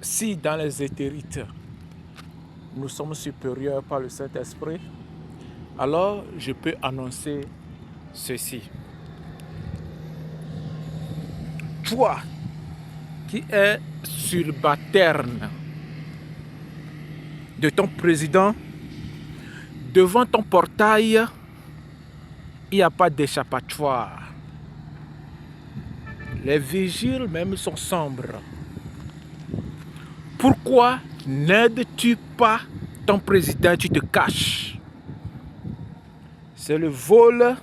Si dans les éthérites, nous sommes supérieurs par le Saint-Esprit, alors je peux annoncer ceci. Toi qui es subalterne de ton président, devant ton portail, il n'y a pas d'échappatoire. Les vigiles même sont sombres. Pourquoi n'aides-tu pas ton président, tu te caches? C'est le vol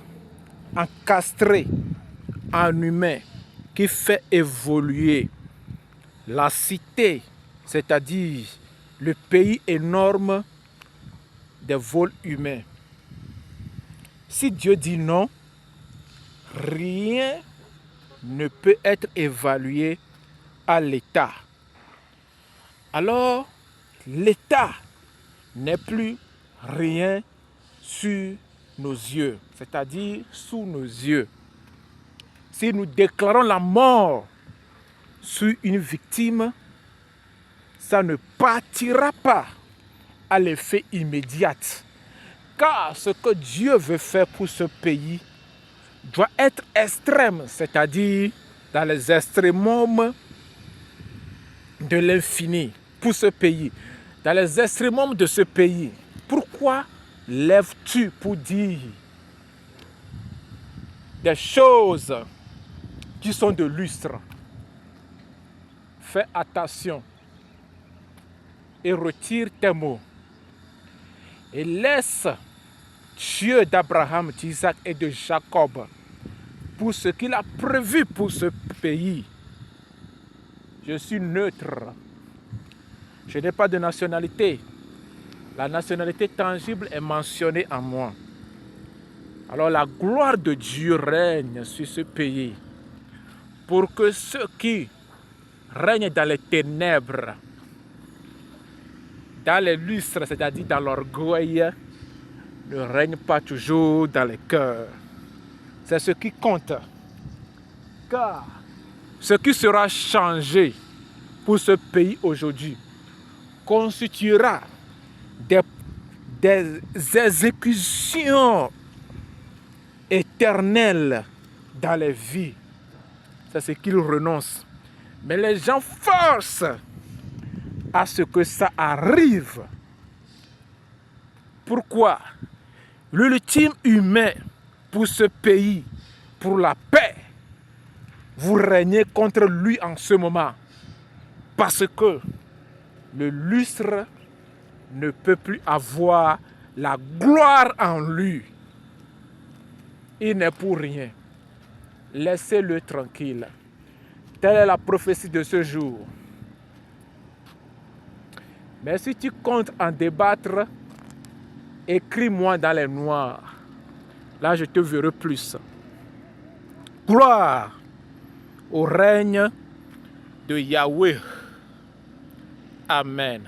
encastré en humain qui fait évoluer la cité, c'est-à-dire le pays énorme des vols humains. Si Dieu dit non, rien ne peut être évalué à l'état. Alors, l'état n'est plus rien sur nos yeux, c'est-à-dire sous nos yeux. Si nous déclarons la mort sur une victime, ça ne partira pas à l'effet immédiat. Car ce que Dieu veut faire pour ce pays doit être extrême, c'est-à-dire dans les extrémums de l'infini pour ce pays. Dans les extrémums de ce pays, pourquoi lèves-tu pour dire des choses qui sont de lustre? Fais attention et retire tes mots. Et laisse Dieu d'Abraham, d'Isaac et de Jacob pour ce qu'il a prévu pour ce pays. Je suis neutre. Je n'ai pas de nationalité. La nationalité tangible est mentionnée en moi. Alors la gloire de Dieu règne sur ce pays pour que ceux qui règnent dans les ténèbres, dans les lustres, c'est-à-dire dans l'orgueil, ne règnent pas toujours dans les cœurs. C'est ce qui compte. Car ce qui sera changé pour ce pays aujourd'hui constituera des exécutions éternelles dans les vies. C'est ce qu'ils renoncent. Mais les gens forcent à ce que ça arrive. Pourquoi? L'ultime humain pour ce pays, pour la paix, vous régnez contre lui en ce moment. Parce que le lustre ne peut plus avoir la gloire en lui. Il n'est pour rien. Laissez-le tranquille. Telle est la prophétie de ce jour. Mais si tu comptes en débattre, écris-moi dans les noirs. Là, je te verrai plus. Gloire au règne de Yahweh. Amen.